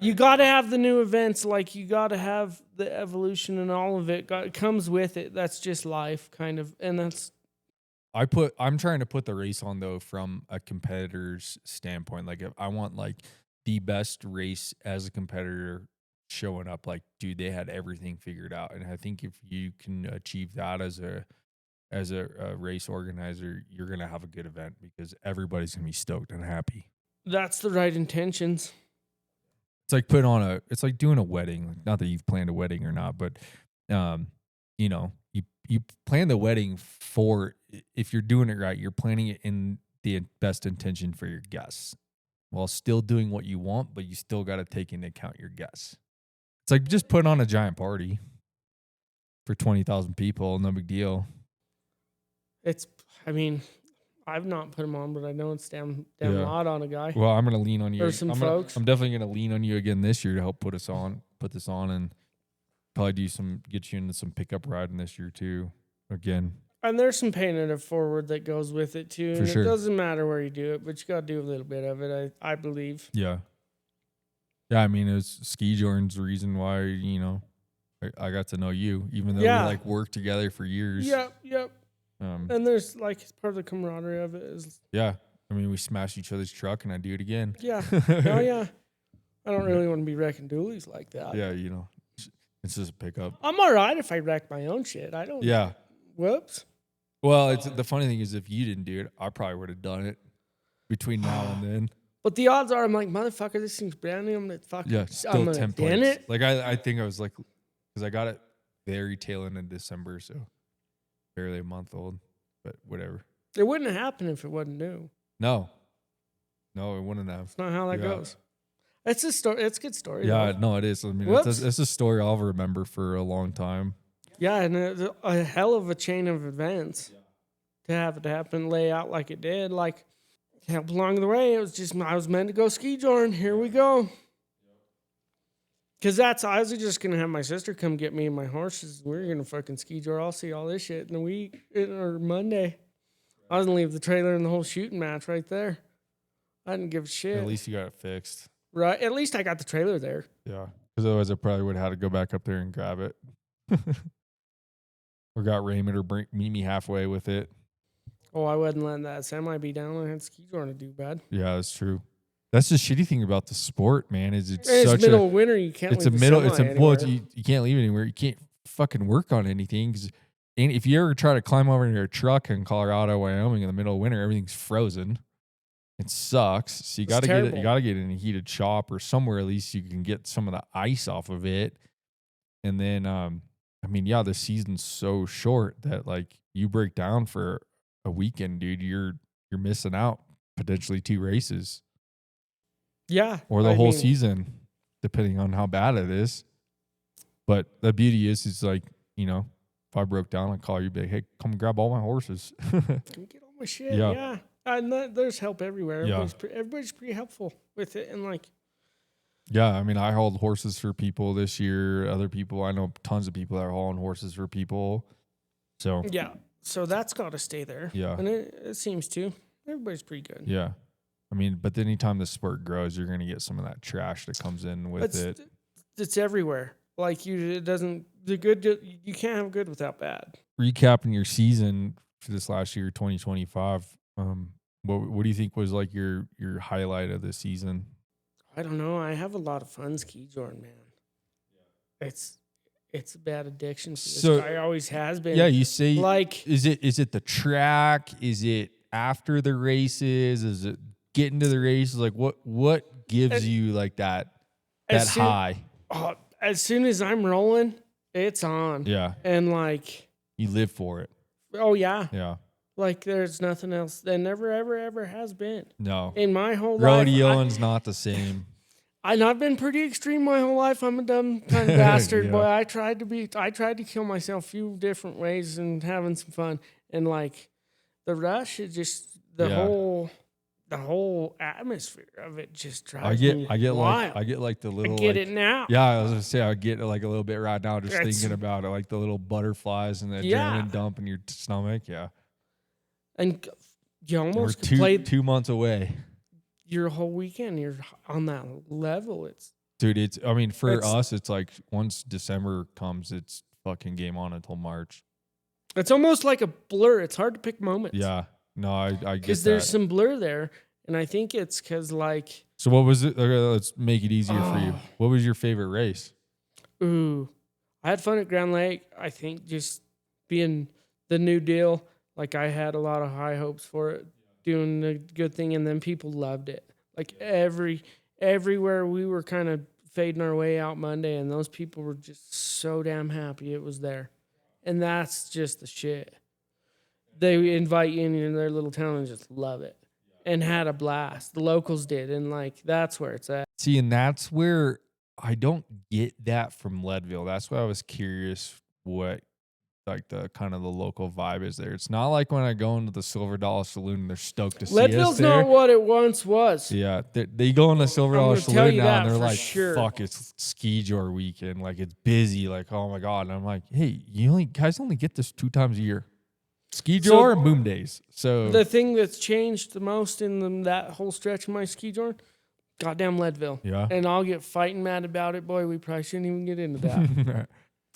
You got to have the new events. Like, you got to have the evolution and all of it. It comes with it. That's just life, kind of. And that's... I'm trying to put the race on, though, from a competitor's standpoint. Like, if I want, like, the best race as a competitor showing up, like, dude, they had everything figured out. And I think if you can achieve that as a race organizer, you're going to have a good event because everybody's going to be stoked and happy. That's the right intentions. It's like it's like doing a wedding. Not that you've planned a wedding or not, but, you plan the wedding for, if you're doing it right, you're planning it in the best intention for your guests while still doing what you want, but you still got to take into account your guests. It's like just putting on a giant party for 20,000 people. No big deal. I've not put them on, but I know it's damn lot on a guy. Well, I'm going to lean on you. There's some folks. I'm definitely going to lean on you again this year to help put this on and probably get you into some pickup riding this year too. Again. And there's some paying it forward that goes with it too. For And sure. It doesn't matter where you do it, but you got to do a little bit of it, I believe. Yeah. Yeah, I mean, it was Skijor's the reason why, I got to know you, even though we worked together for years. Yep. And there's it's part of the camaraderie of it is. Yeah. I mean, we smashed each other's truck and I do it again. Yeah. Oh, yeah. I don't really want to be wrecking dualies like that. Yeah, it's just a pickup. I'm all right if I wreck my own shit. I don't. Yeah. Whoops. Well, the funny thing is, if you didn't do it, I probably would have done it between now and then. But the odds are, I'm like, motherfucker, this thing's brand new. I'm gonna still 10 points. It. Like I think I was like, because I got it very tail end of December, so barely a month old. But whatever. It wouldn't have happened if it wasn't new. No, it wouldn't have. It's not how that goes. It's a story. It's a good story. Yeah, though. no, it is. I mean, it's a story I'll remember for a long time. Yeah, and it's a hell of a chain of events to have it happen, lay out like it did. Like, along the way, it was just, I was meant to go Skijor, and here we go. Because I was just going to have my sister come get me and my horses. We were going to fucking Skijor. I'll see all this shit in a week or Monday. I was going to leave the trailer and the whole shooting match right there. I didn't give a shit. At least you got it fixed. Right. At least I got the trailer there. Yeah. Because otherwise I probably would have had to go back up there and grab it. Or got Raymond or meet me halfway with it. Oh, I wouldn't let that semi be down. I had Skijor to do bad. Yeah, that's true. That's the shitty thing about the sport, man. Is it's such middle of winter. You can't. You can't leave anywhere. You can't fucking work on anything. Because if you ever try to climb over in your truck in Colorado, Wyoming in the middle of winter, everything's frozen. It sucks. So you got to get in a heated shop or somewhere at least you can get some of the ice off of it. And then, the season's so short that you break down for a weekend, dude. You're missing out potentially 2 races. Yeah. Or the whole season, depending on how bad it is. But the beauty is if I broke down, I'd call you, be like, hey, come grab all my horses. Come get all my shit. Yeah. And there's help everywhere. Everybody's pretty helpful with it. And yeah, I mean, I hauled horses for people this year. Other people, I know tons of people that are hauling horses for people. So yeah. So that's got to stay there. Yeah. And it seems to. Everybody's pretty good. Yeah. I mean, but anytime the sport grows, you're going to get some of that trash that comes in with it. It's everywhere. Like you can't have good without bad. Recapping your season for this last year, 2025, what do you think was like your highlight of the season? I don't know. I have a lot of fun Skijor, man. It's a bad addiction for this guy. Always has been. Yeah, you say, like, is it the track? Is it after the races? Is it getting to the races? Like what gives you like that high? As soon as I'm rolling, it's on. Yeah. And like you live for it. Oh yeah. Yeah. Like there's nothing else. There never, ever, ever has been. No. In my whole life. Rodeoing's not the same. I've been pretty extreme my whole life. I'm a dumb kind of bastard, yeah. Boy. I tried to kill myself a few different ways and having some fun. And like the rush, it just the whole atmosphere of it just drives me wild. I get like the little. I get it now. Yeah, I was gonna say I get like a little bit right now just thinking about it, like the little butterflies and the adrenaline dump in your stomach. Yeah. And you almost play 2 months away. Your whole weekend, you're on that level. I mean, for us, it's like once December comes, it's fucking game on until March. It's almost like a blur. It's hard to pick moments. Yeah. No, I get that. Because there's some blur there, and I think it's because like. So what was it? Let's make it easier for you. What was your favorite race? Ooh, I had fun at Grand Lake. I think just being the new deal, like I had a lot of high hopes for it. Doing a good thing, and then people loved it. Like everywhere we were kind of fading our way out Monday, and those people were just so damn happy it was there. And that's just the shit. They invite you in their little town and just love it and had a blast. The locals did, and like that's where it's at. See, and that's where I don't get that from Leadville. That's why I was curious what like the kind of the local vibe is there. It's not like when I go into the Silver Dollar Saloon and they're stoked to see us there. Leadville's not what it once was. Yeah, they go in the Silver Dollar Saloon now and they're like, fuck, it's Skijor weekend. Like it's busy. Like, oh my God. And I'm like, hey, guys only get this 2 times a year. Skijor and boom days. So the thing that's changed the most in that whole stretch of my Skijor, goddamn Leadville. Yeah. And I'll get fighting mad about it. Boy, we probably shouldn't even get into that.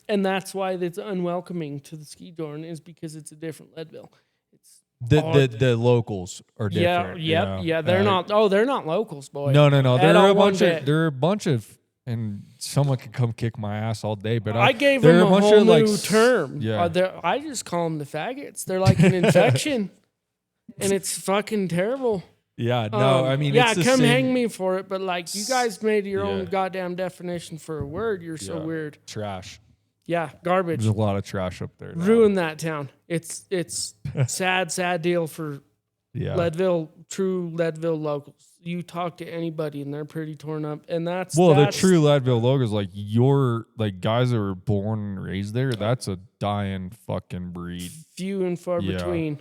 And that's why it's unwelcoming to the Skijor is because it's a different Leadville. It's the locals are different. Yeah. They're not. Oh, they're not locals, boy. No. They're a bunch of, and someone could come kick my ass all day. But I gave them a whole new term. Yeah, I just call them the faggots. They're like an infection, and it's fucking terrible. Yeah, no, I mean, it's come hang me for it. But like, you guys made your own goddamn definition for a word. You're so weird. Trash. Yeah, garbage. There's a lot of trash up there now. Ruin that town. It's sad deal for Leadville, true Leadville locals. You talk to anybody and they're pretty torn up. And that's the true Leadville locals, like guys that were born and raised there, that's a dying fucking breed. Few and far between.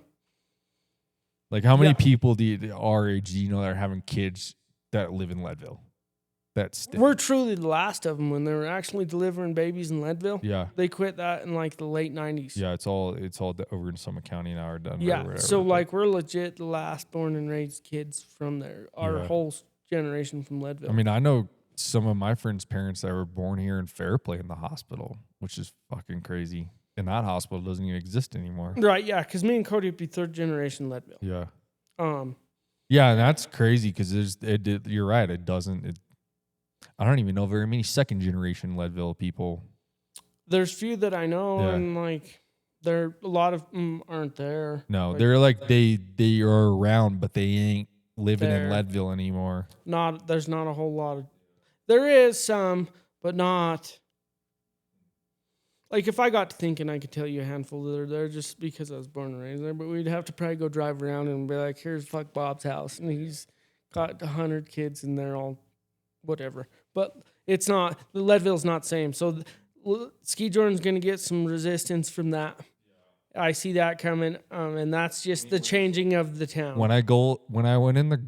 Like how many people our age do you know that are having kids that live in Leadville? We're truly the last of them when they were actually delivering babies in Leadville. Yeah. They quit that in like the late 90s. Yeah, it's all over in Summit County now or done. Yeah, or whatever, so like we're legit the last born and raised kids from there. Our whole generation from Leadville. I mean, I know some of my friends' parents that were born here in Fairplay in the hospital, which is fucking crazy. And that hospital doesn't even exist anymore. Right, yeah, because me and Cody would be 3rd generation Leadville. Yeah. Yeah, and that's crazy because you're right. I don't even know very many 2nd generation Leadville people. There's few that I know, and like a lot of them aren't there. No, like, they're like they are around, but they ain't living in Leadville anymore. There's not a whole lot of. There is some, but not. Like if I got to thinking, I could tell you a handful that are there just because I was born and raised there. But we'd have to probably go drive around and be like, "Here's fuck Bob's house," and he's got 100 kids, and they're all whatever. But it's not. The Leadville's not the same. So Skijor's going to get some resistance from that. I see that coming, and that's just the changing of the town. When I went in the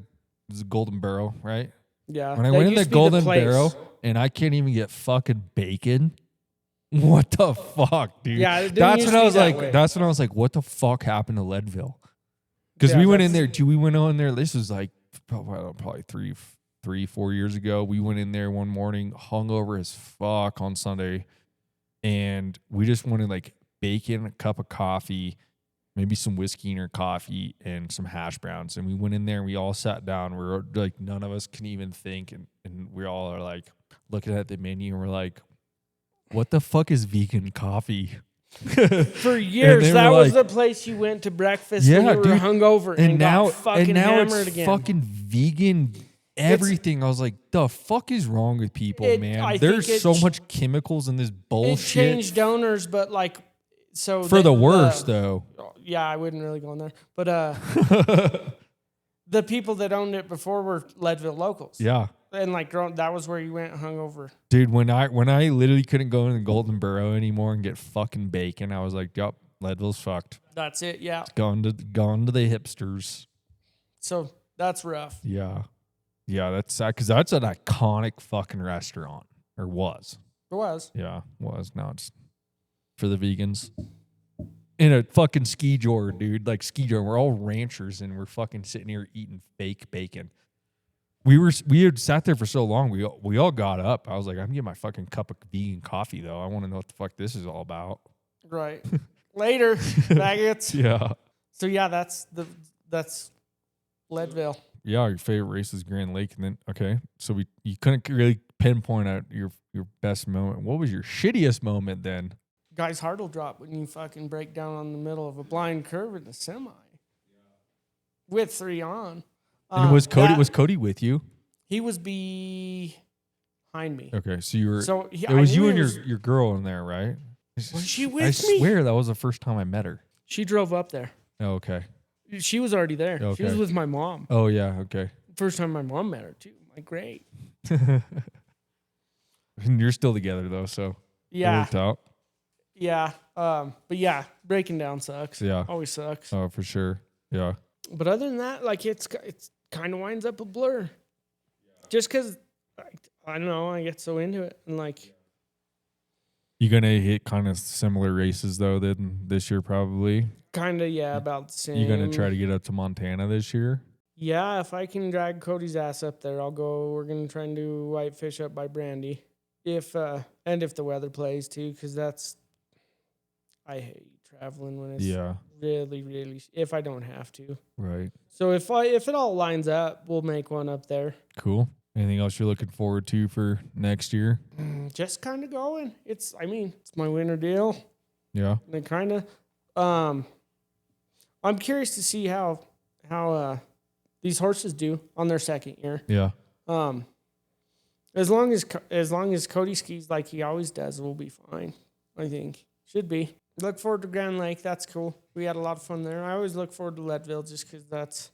Golden Barrel, right? Yeah. When I went in the Golden Barrel, and I can't even get fucking bacon. What the fuck, dude? Yeah, that's when I was like, what the fuck happened to Leadville? Because we went in there too. We went on there. This was like probably 4 years ago. We went in there one morning, hungover as fuck on Sunday, and we just wanted like bacon, a cup of coffee, maybe some whiskey in our coffee, and some hash browns. And we went in there and we all sat down. We were like, none of us can even think, and we all are like looking at the menu and we're like, what the fuck is vegan coffee? For years, that was the place you went to breakfast when you were hungover and now, got fucking hammered again. Fucking vegan everything. I was like, the fuck is wrong with people, man? There's so much chemicals in this bullshit. It changed owners, but like, so for the worse, though. Yeah, I wouldn't really go in there, but the people that owned it before were Leadville locals. Yeah. And like that was where you went hungover. Dude, when I literally couldn't go in the Golden Borough anymore and get fucking bacon, I was like, yup, Leadville's fucked. That's it, yeah. It's gone to the hipsters. So that's rough. Yeah. Yeah, that's sad because that's an iconic fucking restaurant. Or was. It was. Yeah, was. Now it's for the vegans. In a fucking Skijor, dude. Like Skijor. We're all ranchers and we're fucking sitting here eating fake bacon. We had sat there for so long. We all got up. I was like, I'm gonna get my fucking cup of vegan coffee though. I want to know what the fuck this is all about. Right. Later, faggots. Yeah. So yeah, that's Leadville. Yeah, your favorite race is Grand Lake, and then okay. So you couldn't really pinpoint out your best moment. What was your shittiest moment then? Guy's heart will drop when you fucking break down on the middle of a blind curve in a semi. With 3 on. And was Cody with you? He was behind me. Okay, so you were. So it was you and your girl in there, right? Was she with me? I swear that was the first time I met her. She drove up there. Oh, okay. She was already there. Okay. She was with my mom. Oh yeah, okay. First time my mom met her too. I'm like, great. You're still together though, so yeah, it worked out. Yeah, but yeah, breaking down sucks. Yeah, always sucks. Oh, for sure. Yeah. But other than that, like it's kind of winds up a blur. Just because I don't know, I get so into it and like. You gonna hit kind of similar races though then this year probably? Kind of, yeah, about the same. You gonna try to get up to Montana this year? Yeah, if I can drag Cody's ass up there, I'll go. We're gonna try and do Whitefish up by Brandy, if the weather plays too, because I hate traveling when it's really, really. If I don't have to, right. So if it all lines up, we'll make one up there. Cool. Anything else you're looking forward to for next year? Just kind of going. It's my winter deal. Yeah. And kind of, I'm curious to see how these horses do on their second year. Yeah. As long as Cody skis like he always does, we'll be fine. I think should be. Look forward to Grand Lake. That's cool. We had a lot of fun there. I always look forward to Leadville just because that's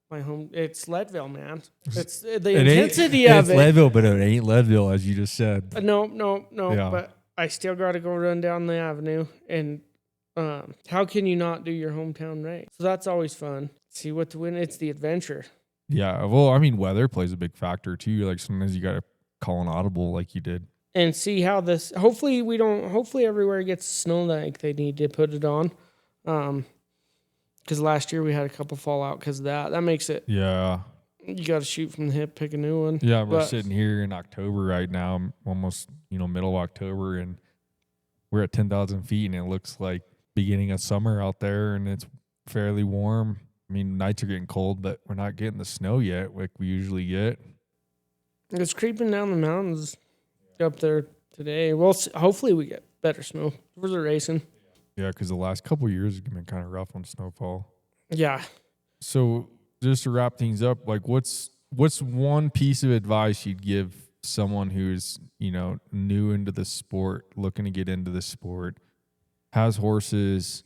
my home. It's Leadville, man. It's the intensity of it. It's Leadville, but it ain't Leadville, as you just said. No. Yeah. But I still got to go run down the avenue. And how can you not do your hometown race? So that's always fun. See what to win. It's the adventure. Yeah. Well, I mean, weather plays a big factor too. Like sometimes you got to call an audible like you did. And see how this. Hopefully everywhere gets snow like they need to put it on. Because last year we had a couple fall out because of that. That makes it. Yeah. You got to shoot from the hip, pick a new one. Yeah, we're sitting here in October right now, almost middle of October, and we're at 10,000 feet, and it looks like beginning of summer out there, and it's fairly warm. I mean, nights are getting cold, but we're not getting the snow yet like we usually get. It's creeping down the mountains up there today. Well, hopefully we get better snow for the racing. Yeah, because the last couple of years have been kind of rough on snowfall. Yeah. So just to wrap things up, like what's one piece of advice you'd give someone who's, new into the sport, looking to get into the sport, has horses,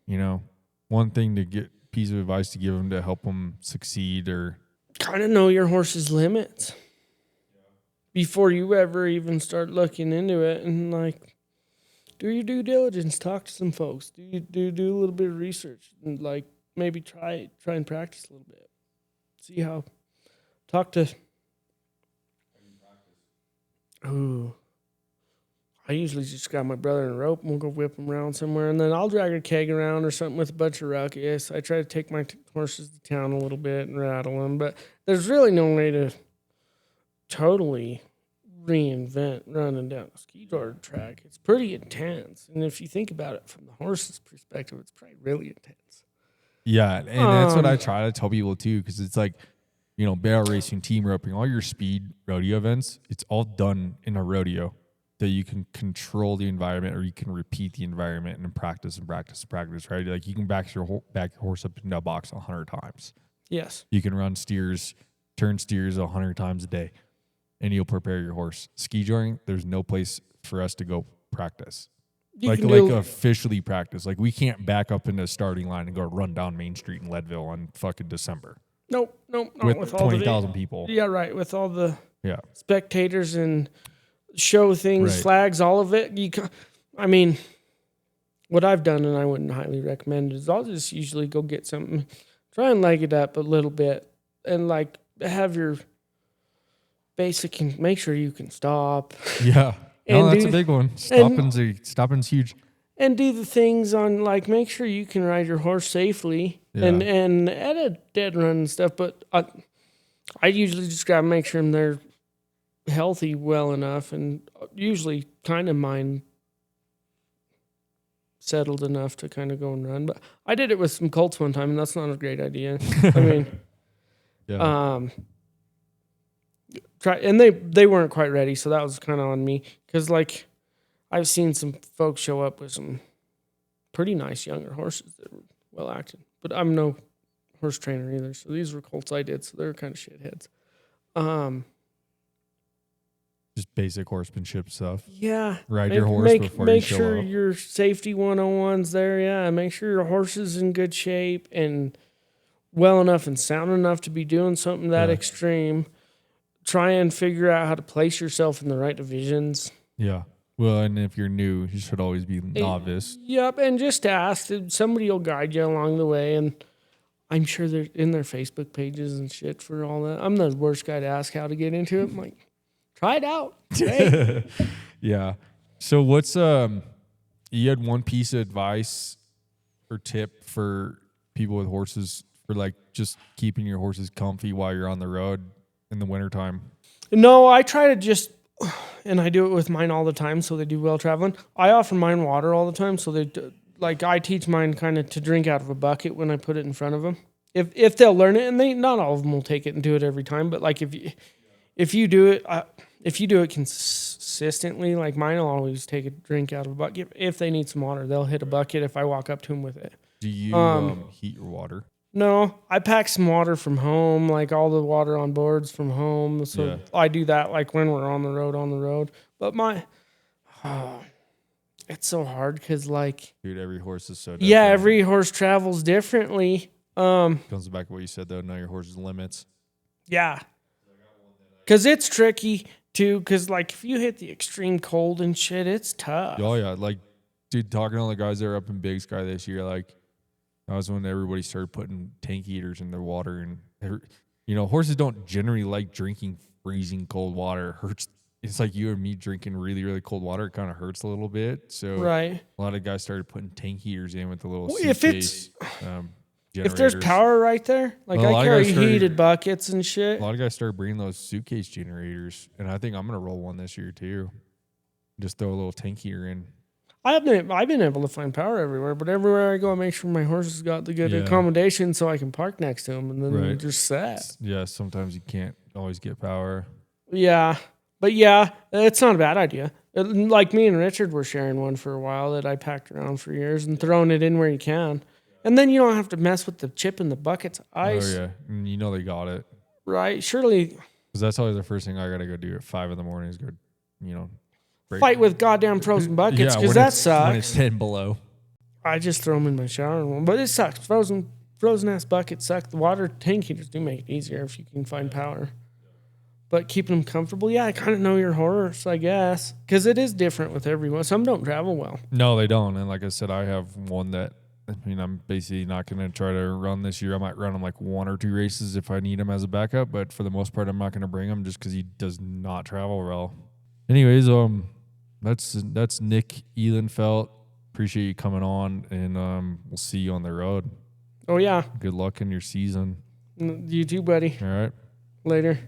one thing to piece of advice to give them to help them succeed or kind of know your horse's limits before you ever even start looking into it, and like do your due diligence, talk to some folks, do a little bit of research, and like maybe try and practice a little bit. See how talk to. Oh, I usually just grab my brother and a rope and we'll go whip them around somewhere. And then I'll drag a keg around or something with a bunch of ruckus. I try to take my horses to town a little bit and rattle them. But there's really no way to totally reinvent running down a Skijor track. It's pretty intense. And if you think about it from the horse's perspective, it's probably really intense. Yeah, and that's what I try to tell people too, because it's like, you know, barrel racing, team roping, all your speed rodeo events, it's all done in a rodeo that you can control the environment, or you can repeat the environment and practice, right? Like you can back your horse up into a box 100 times. Yes. You can run steers, turn steers 100 times a day, and you'll prepare your horse. Skijoring, there's no place for us to go practice. Like officially practice. Like we can't back up into a starting line and go run down Main Street in Leadville on fucking December. Nope, not with 20,000 people. Yeah, right. With all the spectators and show things, flags, all of it. I mean, what I've done, and I wouldn't highly recommend it, is I'll just usually go get something, try and leg it up a little bit, and like have your basic, and make sure you can stop. Yeah. No, that's a big one. Stopping's huge. And do the things on, like, make sure you can ride your horse safely and at a dead run and stuff. But I usually just gotta make sure they're healthy well enough, and usually kind of mine settled enough to kind of go and run. But I did it with some colts one time, and that's not a great idea. I mean, and they weren't quite ready, so that was kind of on me. Because, like, I've seen some folks show up with some pretty nice younger horses that were well acted. But I'm no horse trainer either, so these were colts I did, so they're kind of shitheads. Just basic horsemanship stuff. Yeah. Ride your horse before you show up. Make sure your safety 101's there, yeah. Make sure your horse is in good shape and well enough and sound enough to be doing something that extreme. Try and figure out how to place yourself in the right divisions. Yeah. Well, and if you're new, you should always be novice. Yep, and just ask. Somebody will guide you along the way, and I'm sure they're in their Facebook pages and shit for all that. I'm the worst guy to ask how to get into it. I'm like, try it out. Hey. Yeah. So what's you had one piece of advice or tip for people with horses for like just keeping your horses comfy while you're on the road in the wintertime? No, I try to just, and I do it with mine all the time, so they do well traveling. I offer mine water all the time, so they like I teach mine kind of to drink out of a bucket when I put it in front of them. If they'll learn it, and not all of them will take it and do it every time, but like if you do it consistently, like mine will always take a drink out of a bucket. If they need some water, they'll hit a bucket if I walk up to them with it. Do you heat your water? No, I pack some water from home, like all the water on board's from home. So I do that like when we're on the road. But it's so hard because like... Dude, every horse is so different. Yeah, every horse travels differently. Comes back to what you said, though, know your horse's limits. Yeah. Because it's tricky, too, because like if you hit the extreme cold and shit, it's tough. Oh, yeah. Like, dude, talking to all the guys that are up in Big Sky this year, like, that was when everybody started putting tank heaters in their water. And, you know, horses don't generally like drinking freezing cold water. It hurts. It's like you and me drinking really, really cold water. It kind of hurts a little bit. So a lot of guys started putting tank heaters in with the little suitcase generators. If there's power right there, like I carry heated buckets and shit. A lot of guys started bringing those suitcase generators. And I think I'm going to roll one this year, too. Just throw a little tank heater in. I've been able to find power everywhere, but everywhere I go, I make sure my horse has got the good accommodation so I can park next to him, and then they're just set. Yeah, sometimes you can't always get power. Yeah, but yeah, it's not a bad idea. Like me and Richard were sharing one for a while that I packed around for years and throwing it in where you can. And then you don't have to mess with the chip in the buckets of ice. Oh, yeah, and you know they got it. Right, surely. Because that's always the first thing I got to go do at 5 in the morning is go, you know. Fight with goddamn frozen buckets, because that sucks. When it's 10 below. I just throw them in my shower room, but it sucks. Frozen ass buckets suck. The water tank heaters do make it easier if you can find power. But keeping them comfortable, I kind of know your horse, I guess, because it is different with everyone. Some don't travel well. No, they don't. And like I said, I have one that, I'm basically not going to try to run this year. I might run him like 1 or 2 races if I need him as a backup, but for the most part, I'm not going to bring him just because he does not travel well. Anyways, That's Nick Ehlenfeldt. Appreciate you coming on, and we'll see you on the road. Oh, yeah. Good luck in your season. You too, buddy. All right. Later.